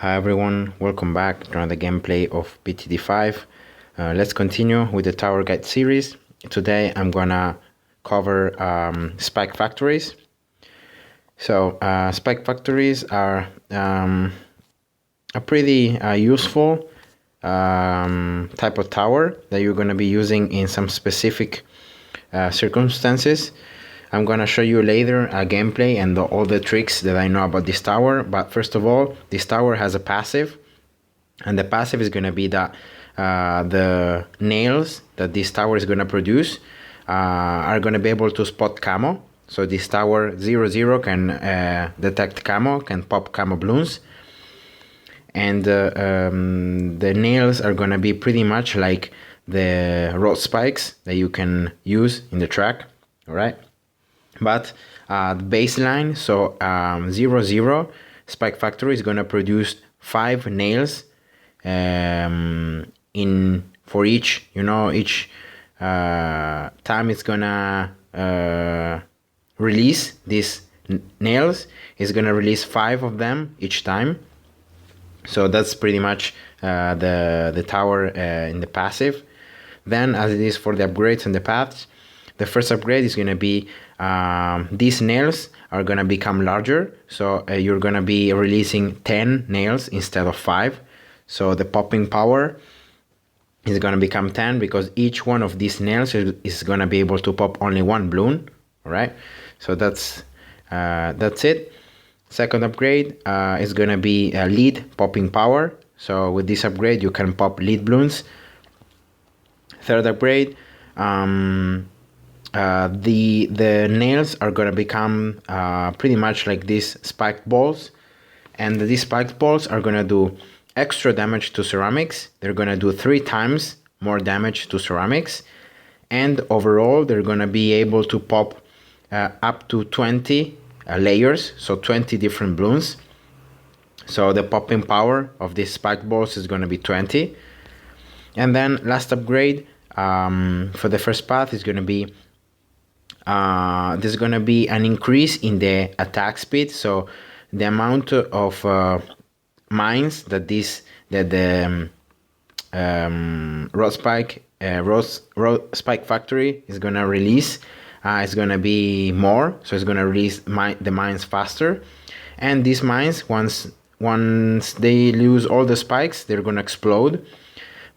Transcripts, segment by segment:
Hi everyone, welcome back to another gameplay of BTD5. Let's continue with the Tower Guide series. Today I'm gonna cover spike factories. So spike factories are a pretty useful type of tower that you're gonna be using in some specific circumstances. I'm gonna show you later a gameplay and all the tricks that I know about this tower. But first of all, this tower has a passive, and the passive is gonna be that the nails that this tower is gonna produce are gonna be able to spot camo. So this tower 0-0 can detect camo, can pop camo balloons, and the nails are gonna be pretty much like the road spikes that you can use in the track. All right. But the baseline, so 0-0 spike factory is gonna produce 5 nails for each, each time it's gonna release these nails. It's gonna release 5 of them each time. So that's pretty much the tower in the passive. Then, as it is for the upgrades and the paths, the first upgrade is going to be these nails are going to become larger. So you're going to be releasing 10 nails instead of 5. So the popping power is going to become 10 because each one of these nails is going to be able to pop only one balloon. All right. So that's it. Second upgrade is going to be lead popping power. So with this upgrade, you can pop lead balloons. Third upgrade, the nails are gonna become pretty much like these spiked balls, and these spiked balls are gonna do extra damage to ceramics. They're gonna do 3 times more damage to ceramics, and overall they're gonna be able to pop up to 20 layers, so 20 different balloons. So the popping power of these spiked balls is gonna be 20. And then last upgrade for the first path is going to be there's going to be an increase in the attack speed. So the amount of mines that the road spike factory is going to release is going to be more. So it's going to release the mines faster, and these mines once they lose all the spikes, they're going to explode.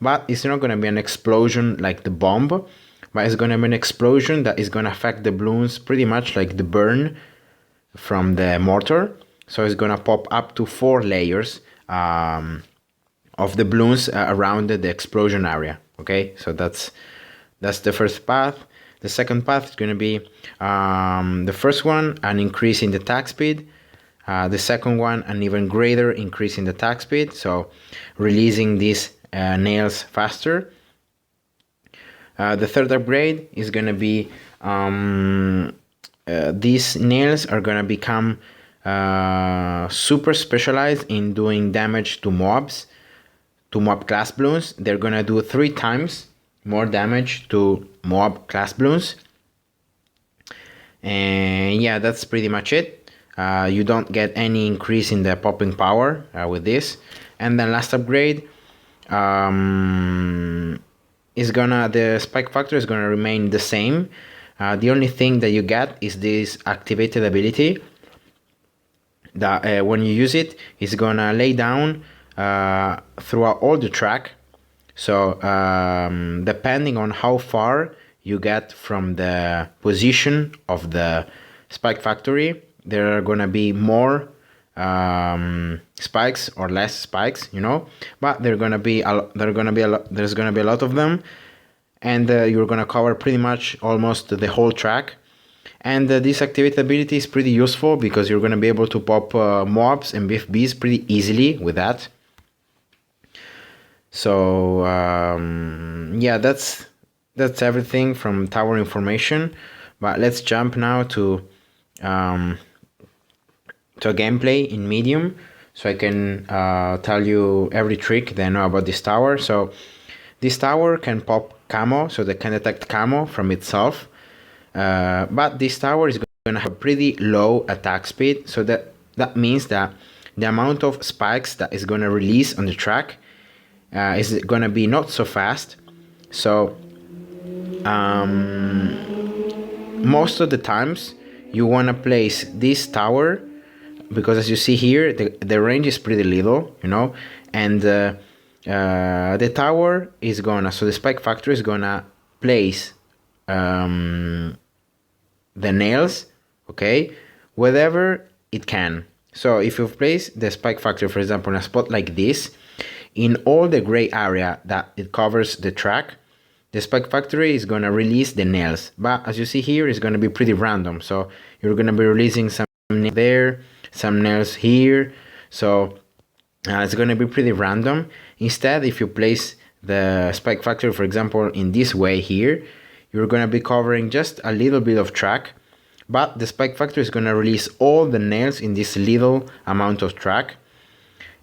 But it's not going to be an explosion like the bomb, but it's going to be an explosion that is going to affect the balloons pretty much like the burn from the mortar. So it's going to pop up to 4 layers of the balloons around the explosion area. Okay, so that's the first path. The second path is going to be the first one, an increase in the attack speed. The second one, an even greater increase in the attack speed, so releasing these nails faster. The third upgrade is going to be these nails are going to become super specialized in doing damage to mobs, to mob class balloons. They're going to do 3 times more damage to mob class balloons. And yeah, that's pretty much it. You don't get any increase in the popping power with this. And then last upgrade, the spike factor is gonna remain the same. The only thing that you get is this activated ability that when you use it, it's gonna lay down throughout all the track. So depending on how far you get from the position of the spike factory, there are gonna be more spikes or less spikes, but there's gonna be a lot of them, and you're gonna cover pretty much almost the whole track. And this activate ability is pretty useful because you're gonna be able to pop mobs and BFBs pretty easily with that. So yeah, that's everything from tower information. But let's jump now to a gameplay in medium, so I can tell you every trick that I know about this tower. So this tower can pop camo, so they can detect camo from itself, but this tower is going to have a pretty low attack speed, so that means that the amount of spikes that is gonna release on the track is gonna be not so fast. So most of the times you wanna place this tower, because as you see here, the range is pretty little, you know, and the tower is gonna, so the spike factory is gonna place the nails, okay, wherever it can. So if you place the spike factory, for example, in a spot like this, in all the gray area that it covers the track, the spike factory is gonna release the nails. But as you see here, it's gonna be pretty random. So you're gonna be releasing some nails there, some nails here. So it's gonna be pretty random. Instead, if you place the spike factory, for example, in this way here, you're gonna be covering just a little bit of track, but the spike factory is gonna release all the nails in this little amount of track.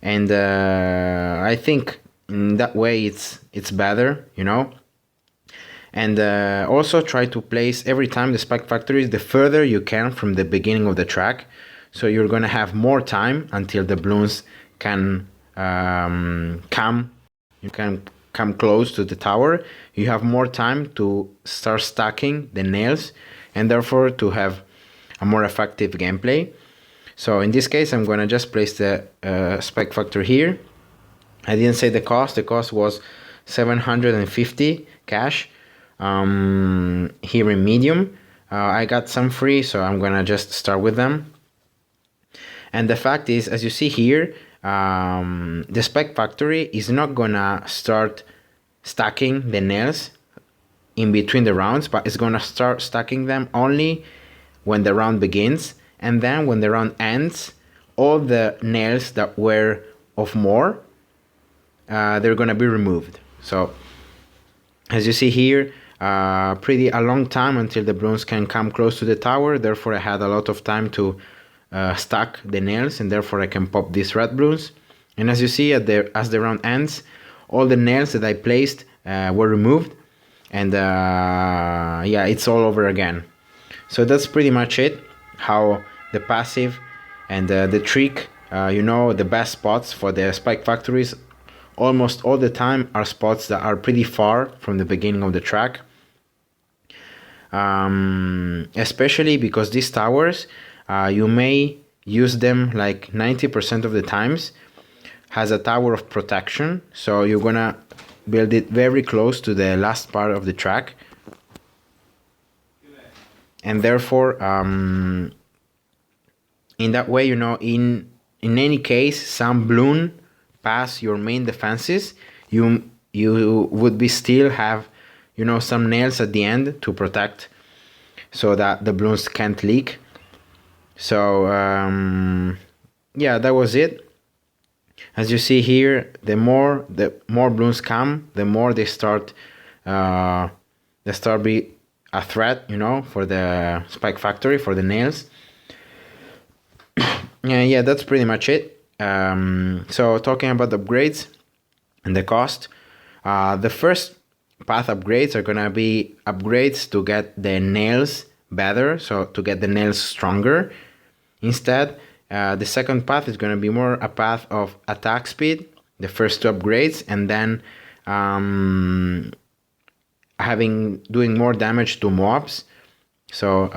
And I think in that way it's better, you know. And also try to place every time the spike factory the further you can from the beginning of the track, so you're gonna have more time until the balloons can come close to the tower. You have more time to start stacking the nails, and therefore to have a more effective gameplay. So in this case, I'm gonna just place the spike factor here. I didn't say the cost. The cost was 750 cash here in medium. I got some free, so I'm gonna just start with them. And the fact is, as you see here, the spike factory is not gonna start stacking the nails in between the rounds, but it's gonna start stacking them only when the round begins. And then when the round ends, all the nails that were of more, they're gonna be removed. So as you see here, pretty a long time until the balloons can come close to the tower. Therefore I had a lot of time to stack the nails, and therefore I can pop these red balloons. And as you see, as the round ends, all the nails that I placed were removed, and yeah, it's all over again. So that's pretty much it, how the passive and the trick, you know, the best spots for the spike factories almost all the time are spots that are pretty far from the beginning of the track, especially because these towers, you may use them like 90% of the times has a tower of protection, so you're gonna build it very close to the last part of the track, and therefore in that way, you know, in any case some balloon pass your main defenses, you would be still have, you know, some nails at the end to protect, so that the balloons can't leak. So yeah, that was it. As you see here, the more balloons come, the more they start be a threat, you know, for the spike factory, for the nails. Yeah, that's pretty much it. So talking about upgrades and the cost, the first path upgrades are gonna be upgrades to get the nails better, so to get the nails stronger. Instead, the second path is gonna be more a path of attack speed, the first two upgrades, and then doing more damage to mobs. So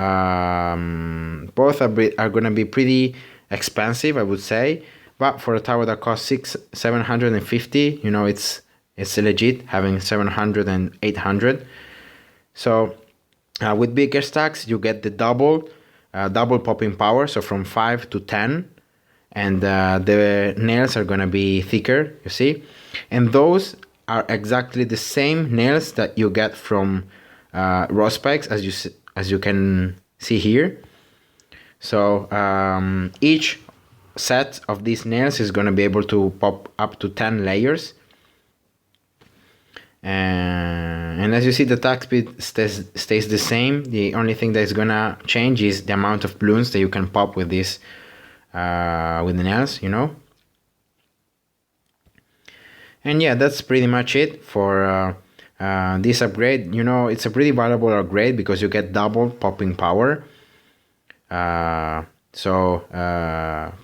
both are gonna be pretty expensive, I would say, but for a tower that costs 750, you know, it's legit having 700 and 800. So with bigger stacks you get the double popping power, so from 5 to 10, and the nails are gonna be thicker, you see, and those are exactly the same nails that you get from raw spikes, as you can see here. So each set of these nails is going to be able to pop up to 10 layers, and as you see, the attack speed stays the same. The only thing that is going to change is the amount of balloons that you can pop with this with the nails, you know. And yeah, that's pretty much it for this upgrade. You know, it's a pretty valuable upgrade because you get double popping power. So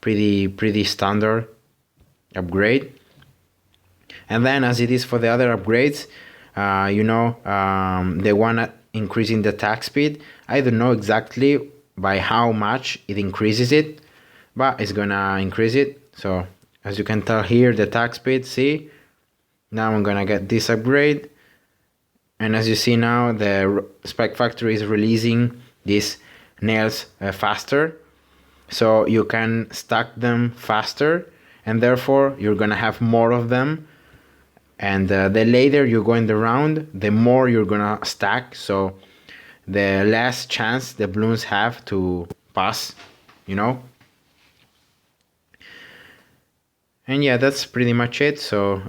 pretty standard upgrade. And then, as it is for the other upgrades, they want increasing the attack speed. I don't know exactly by how much it increases it, but it's gonna increase it. So as you can tell here, the attack speed, see, now I'm gonna get this upgrade. And as you see now, the Spike Factory is releasing these nails faster, so you can stack them faster, and therefore you're gonna have more of them. And the later you go in the round, the more you're gonna stack, so the less chance the balloons have to pass, And yeah, that's pretty much it. So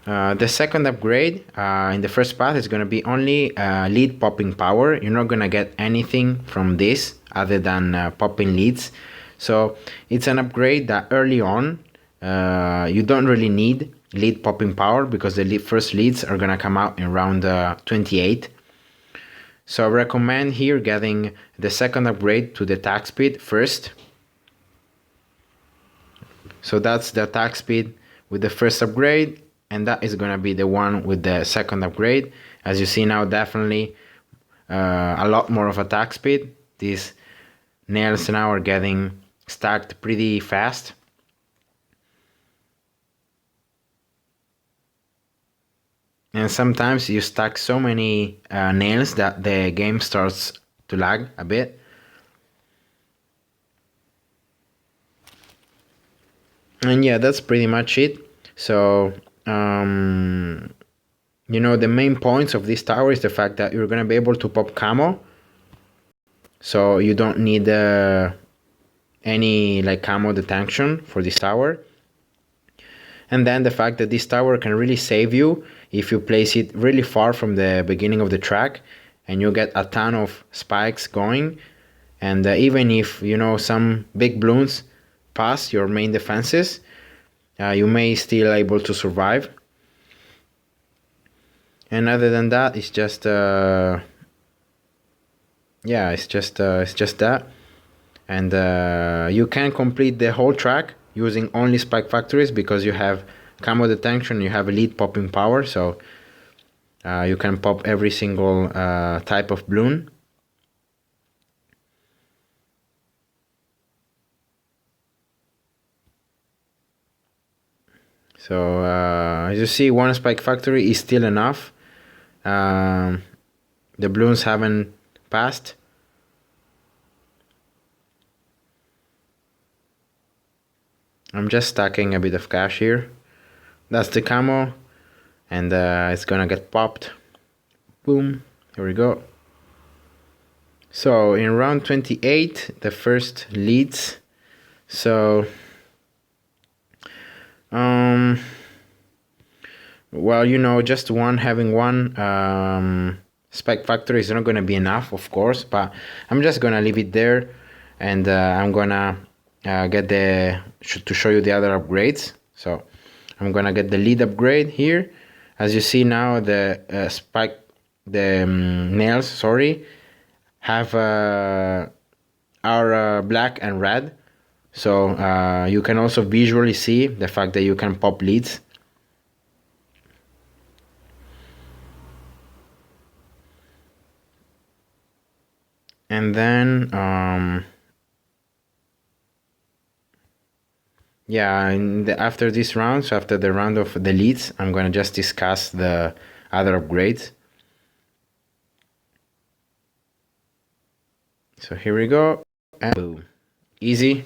the second upgrade in the first path is going to be only lead popping power. You're not going to get anything from this other than popping leads. So it's an upgrade that early on you don't really need lead popping power, because the first leads are going to come out in round 28. So I recommend here getting the second upgrade to the attack speed first. So that's the attack speed with the first upgrade, and that is going to be the one with the second upgrade. As you see now, definitely a lot more of attack speed. These nails now are getting stacked pretty fast. And sometimes you stack so many nails that the game starts to lag a bit. And yeah, that's pretty much it. So the main points of this tower is the fact that you're gonna be able to pop camo, so you don't need any camo detection for this tower. And then the fact that this tower can really save you if you place it really far from the beginning of the track, and you get a ton of spikes going. And even if some big balloons pass your main defenses, you may still able to survive. And other than that, it's just it's just that. And you can complete the whole track using only spike factories, because you have camo detection, you have lead popping power, so you can pop every single type of balloon. So as you see, one spike factory is still enough. The balloons haven't passed. I'm just stacking a bit of cash here. That's the camo, and it's gonna get popped. Boom, here we go. So in round 28, the first leads. So well, just having one spike factory is not gonna be enough, of course, but I'm just gonna leave it there, and I'm gonna get to show you the other upgrades. So I'm gonna get the lead upgrade here. As you see now, the nails, sorry, have are black and red. So you can also visually see the fact that you can pop leads. And then after this round, so after the round of the leads, I'm gonna just discuss the other upgrades. So here we go, and boom, easy.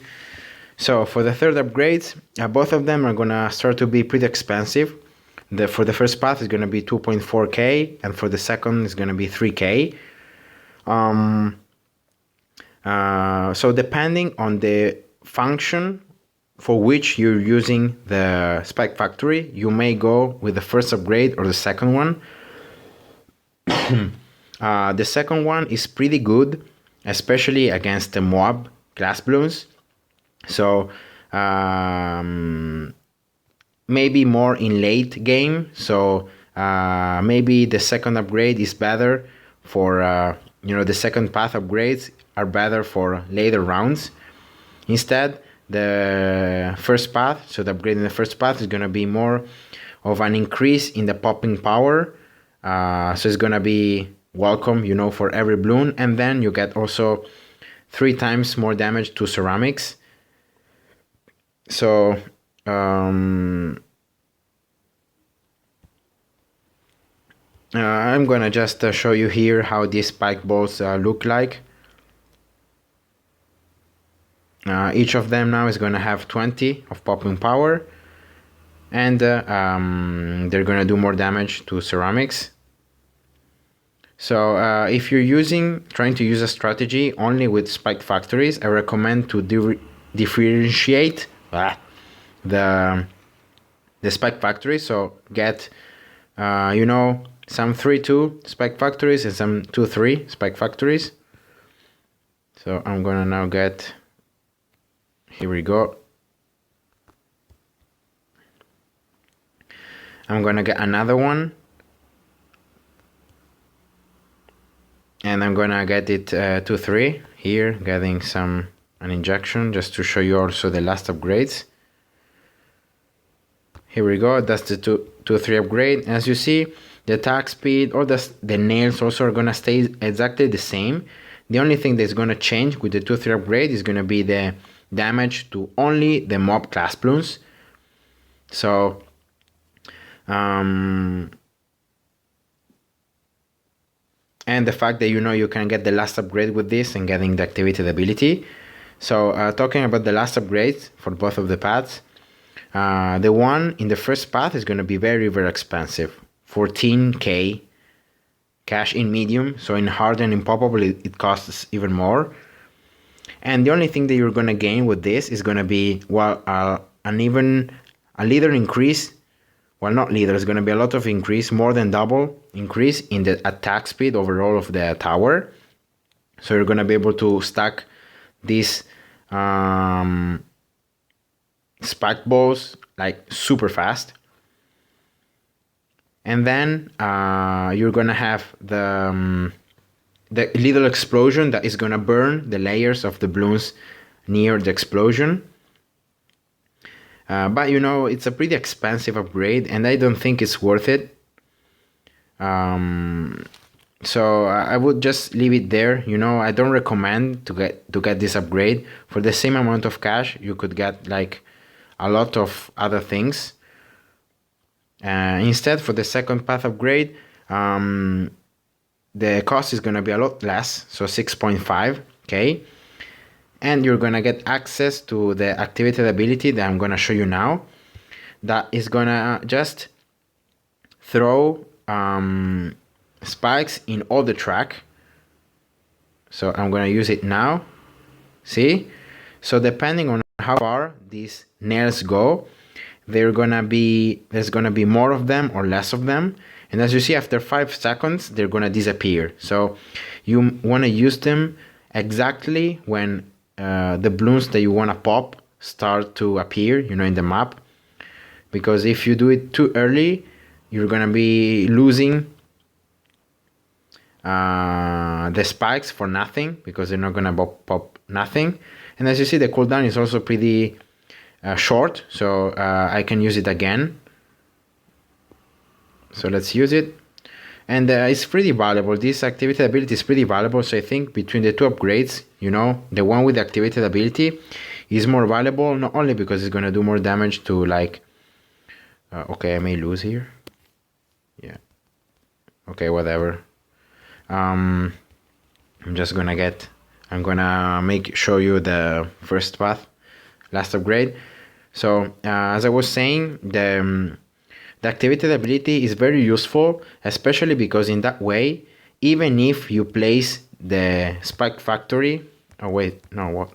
So for the third upgrades, both of them are gonna start to be pretty expensive. For the first path is gonna be 2.4k, and for the second is gonna be 3k. So depending on the function for which you're using the spike factory, you may go with the first upgrade or the second one. The second one is pretty good, especially against the Moab glass balloons. So maybe more in late game. So maybe the second upgrade is better for the second path upgrades are better for later rounds. Instead, the first path, so the upgrade in the first path is going to be more of an increase in the popping power. So it's going to be welcome, you know, for every bloom. And then you get also 3 times more damage to ceramics. So I'm gonna just show you here how these spike balls look like. Each of them now is gonna have 20 of popping power, and they're gonna do more damage to ceramics. So if you're trying to use a strategy only with spike factories, I recommend to differentiate the spike factories. So get you know, some 3-2 spike factories and some 2-3 spike factories. So I'm gonna now get, here we go, I'm gonna get another one, and I'm gonna get it 2-3 here, getting an injection just to show you also the last upgrades. Here we go, that's the 2-3 upgrade. As you see, the attack speed or the nails also are gonna stay exactly the same. The only thing that's gonna change with the 2-3 upgrade is gonna be the damage to only the mob class blooms. So and the fact that, you know, you can get the last upgrade with this and getting the activated ability. So talking about the last upgrades for both of the paths, the one in the first path is going to be very, very expensive. 14k cash in medium, so in hard and in poppable it costs even more. And the only thing that you're going to gain with this is going to be, well, a leader increase. Well, not leader, it's going to be a lot of increase, more than double increase in the attack speed overall of the tower. So you're going to be able to stack these spike balls like super fast. And then you're gonna have the little explosion that is gonna burn the layers of the balloons near the explosion. But you know, it's a pretty expensive upgrade, and I don't think it's worth it. So I would just leave it there. You know, I don't recommend to get this upgrade. For the same amount of cash, you could get like a lot of other things. Instead, for the second path upgrade, the cost is going to be a lot less, so 6.5k, and you're going to get access to the activated ability that I'm going to show you now, that is going to just throw spikes in all the track. So I'm going to use it now. See? So depending on how far these nails go, there's gonna be more of them or less of them, and as you see, after 5 seconds they're gonna disappear. So you want to use them exactly when the balloons that you want to pop start to appear, you know, in the map, because if you do it too early, you're gonna be losing the spikes for nothing, because they're not gonna pop nothing. And as you see, the cooldown is also pretty short, so I can use it again. So let's use it, and it's pretty valuable. This activated ability is pretty valuable, so I think between the two upgrades, you know, the one with the activated ability is more valuable, not only because it's going to do more damage to like okay, I may lose here, yeah, okay, whatever. I'm gonna show you the first path, last upgrade. So as I was saying, the activated ability is very useful, especially because in that way, even if you place the spike factory, oh wait, no, what,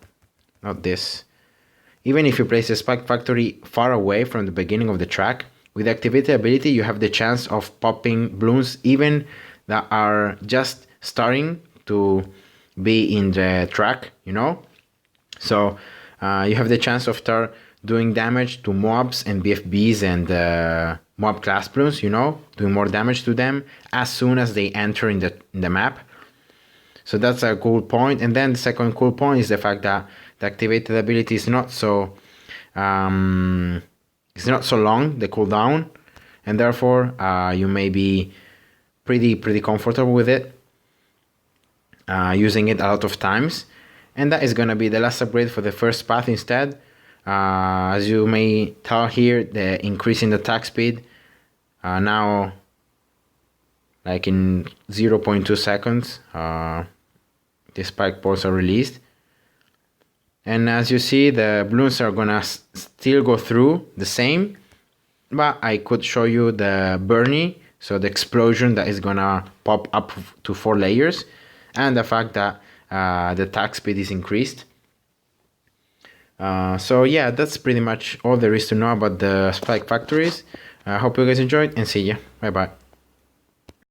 not this. Even if you place the spike factory far away from the beginning of the track, with the activated ability you have the chance of popping balloons even that are just starting to be in the track, you know. So you have the chance of start doing damage to mobs and BFBs and mob class balloons, you know, doing more damage to them as soon as they enter in the map. So that's a cool point. And then the second cool point is the fact that the activated ability is not so long, the cooldown, and therefore you may be pretty comfortable with it, using it a lot of times. And that is gonna be the last upgrade for the first path instead. As you may tell here, the increase in the attack speed, now like in 0.2 seconds the spike balls are released. And as you see, the balloons are gonna still go through the same, but I could show you the Bernie, so the explosion that is gonna pop up to 4 layers, and the fact that the attack speed is increased. So yeah, that's pretty much all there is to know about the spike factories. I hope you guys enjoyed, and see ya. Bye bye.